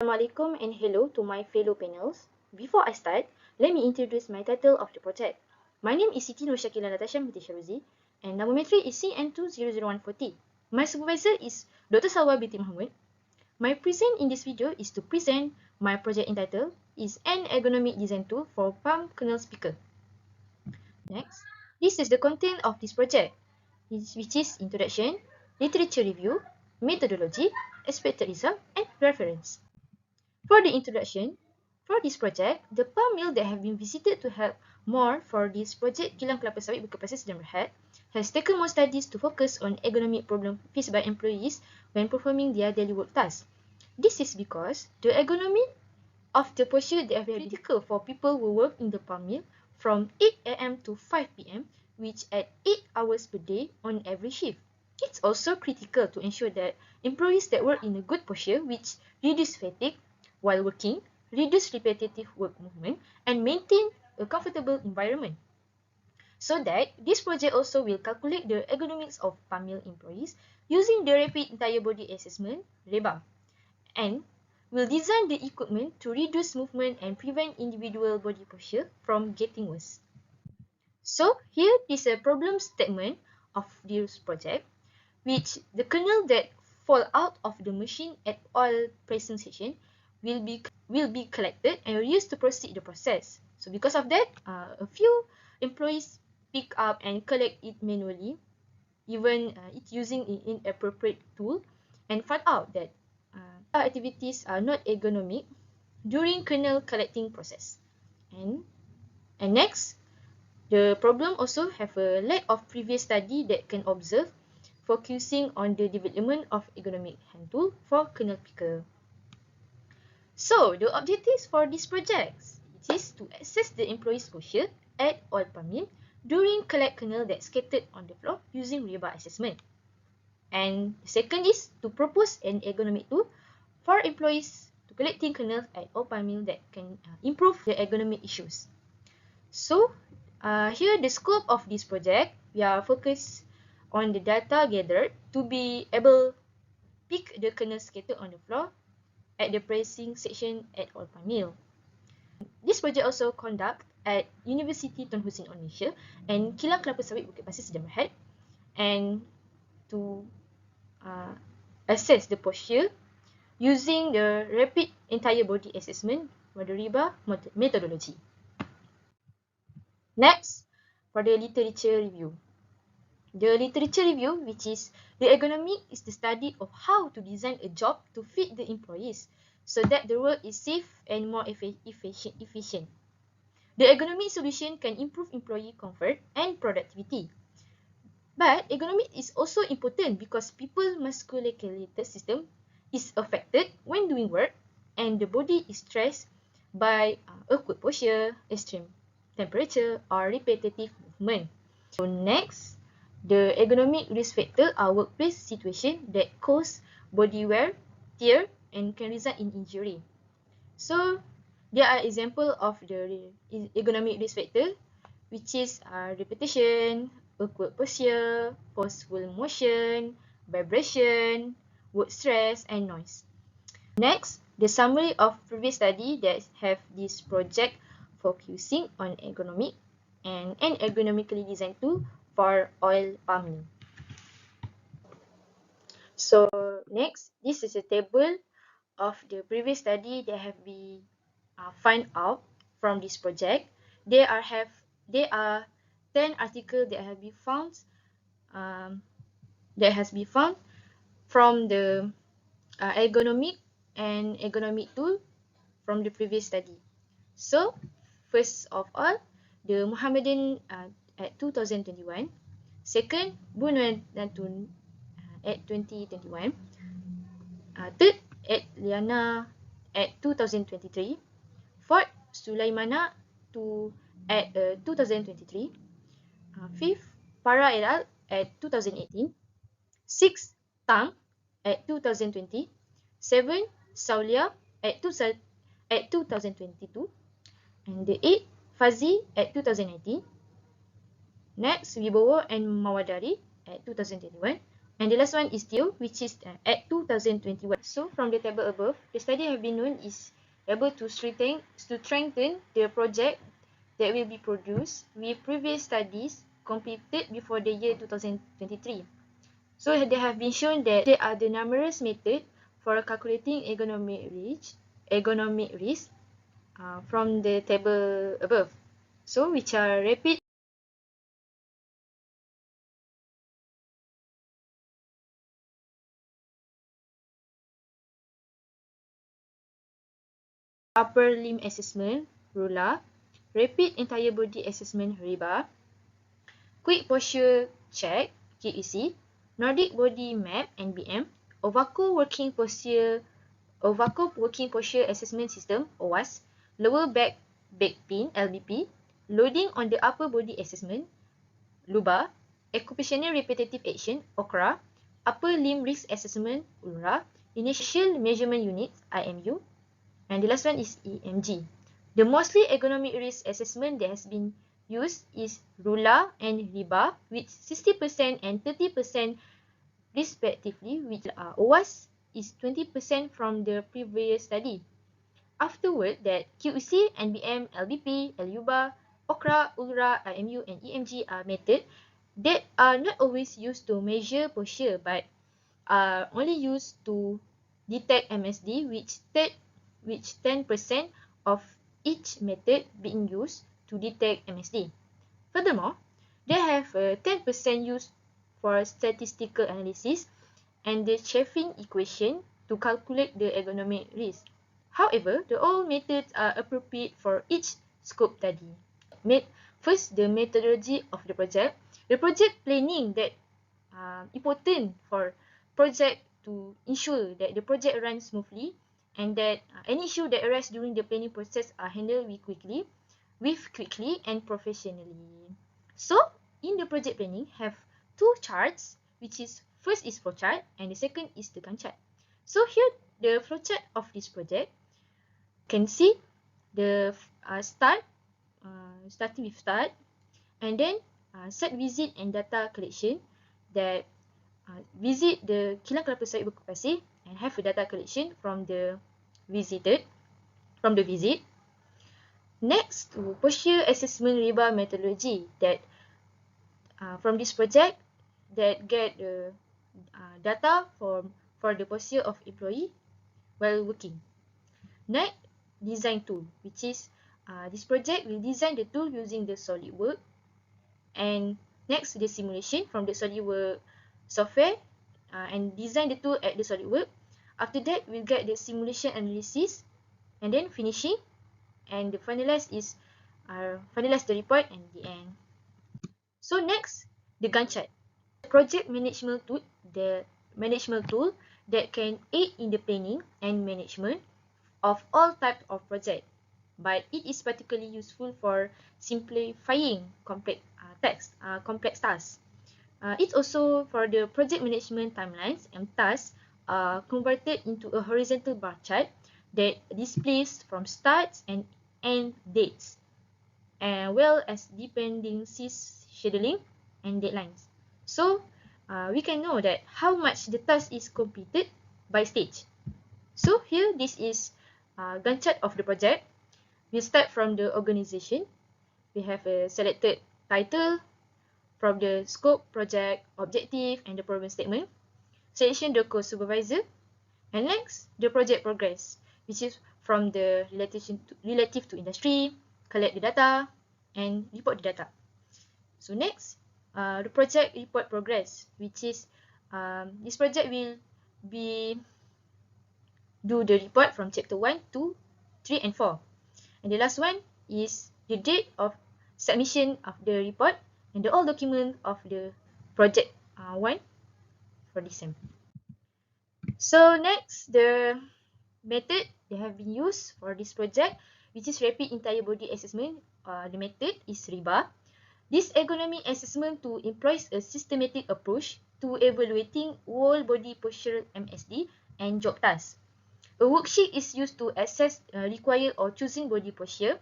Assalamualaikum and hello to my fellow panels. Before I start, let me introduce my title of the project. My name is Nurshaqila Natasha Binti Sharuzee and number is CN200140. My supervisor is Dr. Salwa Binti Muhammad. My present in this video is to present my project entitled is an ergonomic design tool for palm kernel speaker. Next, this is the content of this project, which is introduction, literature review, methodology, expected result, and reference. For the introduction, for this project, the palm mill that have been visited to help more for this project kilang kelapa sawit berkapasiti dan berhad has taken more studies to focus on ergonomic problem faced by employees when performing their daily work tasks. This is because the ergonomy of the posture that are very critical for people who work in the palm mill from 8 a.m. to 5 p.m. which at 8 hours per day on every shift. It's also critical to ensure that employees that work in a good posture which reduce fatigue while working, reduce repetitive work movement, and maintain a comfortable environment. So that this project also will calculate the ergonomics of palm mill employees using the rapid entire body assessment (REBA) and will design the equipment to reduce movement and prevent individual body posture from getting worse. So here is a problem statement of this project, which the kernel that fall out of the machine at all pressing session will be collected and used to proceed the process. So because of that, a few employees pick up and collect it manually, even it using an inappropriate tool, and find out that activities are not ergonomic during kernel collecting process. And next, the problem also have a lack of previous study that can observe, focusing on the development of ergonomic hand tool for kernel picker. So, the objectives for this project is to assess the employee's posture at all palm mill during collect kernel that scattered on the floor using REBA assessment. And the second is to propose an ergonomic tool for employees to collecting kernels at all palm mill that can improve the ergonomic issues. So, here the scope of this project, we are focused on the data gathered to be able to pick the kernel scattered on the floor at the pressing section at all palm mill. This project also conduct at University Tun Hussein Malaysia and Kilang Kelapa Sawit Bukit Pasir Sdn Bhd, and to assess the posture using the rapid entire body assessment or the REBA methodology. Next, for the literature review. The literature review, which is the ergonomic, is the study of how to design a job to fit the employees so that the work is safe and more efficient. The ergonomic solution can improve employee comfort and productivity. But ergonomic is also important because people musculoskeletal system is affected when doing work and the body is stressed by awkward posture, extreme temperature, or repetitive movement. So next, the ergonomic risk factor are workplace situation that cause body wear, tear, and can result in injury. So there are examples of the ergonomic risk factor, which is repetition, awkward posture, forceful motion, vibration, work stress, and noise. Next, the summary of previous study that have this project focusing on ergonomic and an ergonomically designed tool for oil palm mill. So next, this is a table of the previous study that have been find out from this project. There are 10 articles that have been found from the ergonomic and ergonomic tool from the previous study. So first of all, the Muhammadan at 2021, second Bunatun at 2021, third at Liana at 2023, fourth Sulaimana at 2023, fifth Para et al. At 2018, sixth Tang at 2020, seventh Saulia at 2022, and the eighth Fazi at 2019. Next, Wibowo and Mawadari at 2021, And the last one is Theo, which is at 2021. So from the table above, the study have been known is able to strengthen the project that will be produced with previous studies completed before the year 2023. So they have been shown that there are the numerous methods for calculating ergonomic risk from the table above. So which are rapid upper limb assessment, RULA, rapid entire body assessment, RIBA, quick posture check, QEC, Nordic body map, NBM, Ovako working posture assessment system, OWAS, lower back pin, LBP, loading on the upper body assessment, LUBA, occupational repetitive action, OCRA, upper limb risk assessment, ULRA, initial measurement units, IMU, and the last one is EMG. The mostly ergonomic risk assessment that has been used is RULA and RIBA with 60% and 30% respectively, which OWAS is 20% from the previous study. Afterward, that QEC, NBM, LBP, LUBA, OCRA, ULRA, IMU, and EMG are methods that are not always used to measure posture but are only used to detect MSD, which 10% of each method being used to detect MSD. Furthermore, they have 10% used for statistical analysis and the Chaffin equation to calculate the ergonomic risk. However, the all methods are appropriate for each scope study. First, the methodology of the project. The project planning that important for project to ensure that the project runs smoothly and that any issue that arises during the planning process are handled quickly and professionally. So, in the project planning, have two charts, which is first is flowchart and the second is the Gantt chart. So here, the flowchart of this project can see the starting with start, and then site visit and data collection that visit the kilang kelapa sawit Buku Pasir and have a data collection from the visit. Next, posture assessment RIBA methodology that from this project that get the data for the posture of employee while working. Next, design tool, which is this project will design the tool using the SolidWork. And next, the simulation from the SolidWork software and design the tool at the SolidWork. After that, we'll get the simulation analysis and then finishing. And the finalize the report and the end. So next, the Gantt chart. Project management tool, the management tool that can aid in the planning and management of all types of project, but it is particularly useful for simplifying complex tasks. It's also for the project management timelines and tasks converted into a horizontal bar chart that displays from starts and end dates, as well as dependencies, scheduling, and deadlines. So we can know that how much the task is completed by stage. So here, this is Gantt chart of the project. We start from the organization. We have a selected title from the scope, project, objective, and the problem statement. Selection the co-supervisor. And next, the project progress, which is from the relative to industry, collect the data, and report the data. So next, the project report progress, which is this project will be do the report from chapter 1, 2, 3, and 4. And the last one is the date of submission of the report and the all document of the project 1 for this sem. So next, the method that have been used for this project, which is rapid entire body assessment. The method is RIBA. This ergonomic assessment tool employs a systematic approach to evaluating whole body postural MSD and job tasks. A worksheet is used to assess required or choosing body posture,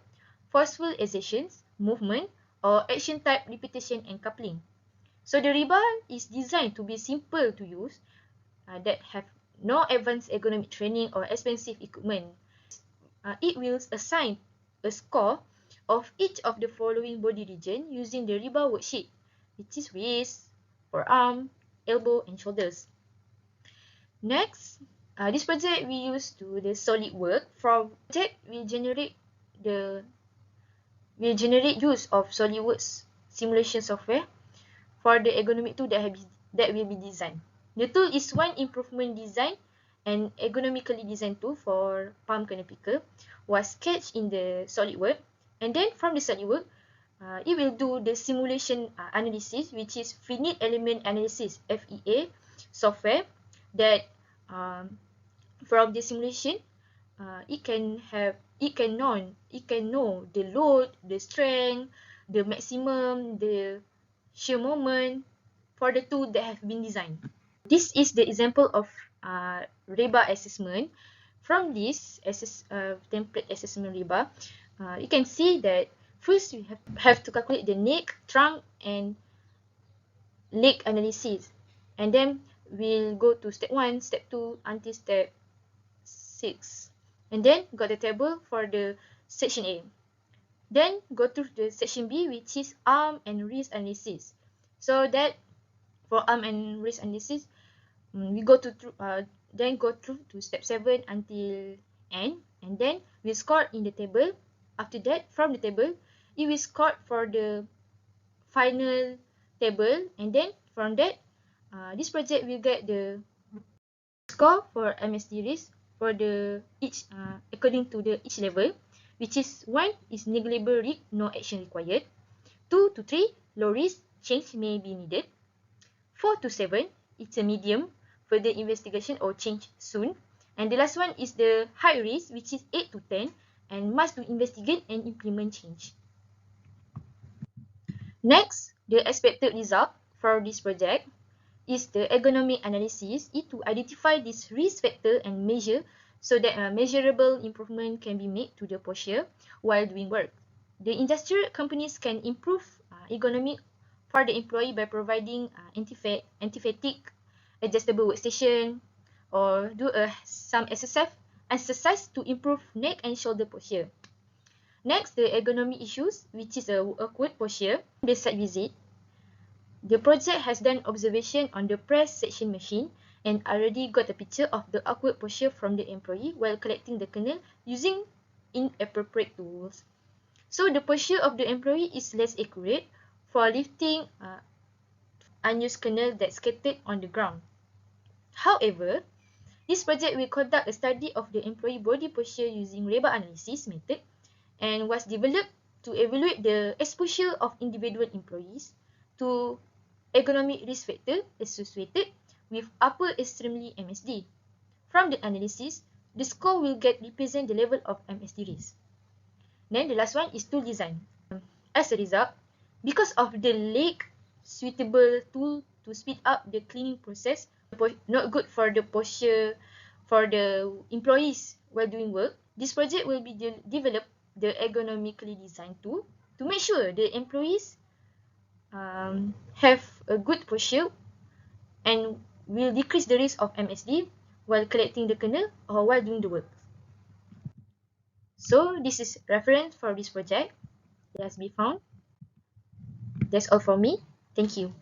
forceful exertions, movement, or action type repetition and coupling. So the riba is designed to be simple to use, that have no advanced ergonomic training or expensive equipment. It will assign a score of each of the following body region using the riba worksheet, which is waist, forearm, elbow, and shoulders. Next, this project we use to the SolidWork. From project will generate use of SolidWorks simulation software for the ergonomic tool that will be designed. The tool is one improvement design and ergonomically designed tool for palm kernel picker was sketched in the SolidWorks, and then from the SolidWorks, it will do the simulation analysis, which is finite element analysis (FEA) software that from the simulation, it can know the load, the strength, the maximum, the shear moment for the tool that have been designed. This is the example of REBA assessment. From this template assessment REBA, you can see that first we have to calculate the neck, trunk, and leg analysis, and then we'll go to step 1, step 2 until step 6, and then got the table for the section A. Then go to the section B, which is arm and wrist analysis. So that for arm and wrist analysis, we go to then go through to step 7 until end, and then we score in the table. After that, from the table, it will score for the final table, and then from that, this project will get the score for MSD risk for the each according to the each level, which is 1 is negligible risk, no action required. 2 to 3, low risk, change may be needed. 4 to 7, it's a medium, further investigation or change soon. And the last one is the high risk, which is 8 to 10, and must to investigate and implement change. Next, the expected result for this project is the ergonomic analysis, is to identify this risk factor and measure so that a measurable improvement can be made to the posture while doing work. The industrial companies can improve ergonomic for the employee by providing anti-fatigue adjustable workstation, or do some exercise to improve neck and shoulder posture. Next, the ergonomic issues, which is a awkward posture. The site visit, the project has done observation on the press section machine and already got a picture of the awkward posture from the employee while collecting the kernel using inappropriate tools. So the posture of the employee is less accurate for lifting unused kernel that's scattered on the ground. However, this project will conduct a study of the employee body posture using REBA analysis method and was developed to evaluate the exposure of individual employees to ergonomic risk factor associated with upper extremely MSD. From the analysis, the score will represent the level of MSD risk. Then the last one is tool design. As a result, because of the lack suitable tool to speed up the cleaning process, not good for the posture for the employees while doing work, this project will be developed the ergonomically designed tool to make sure the employees have a good posture and will decrease the risk of MSD while collecting the kernel or while doing the work. So this is reference for this project that has been found. That's all from me. Thank you.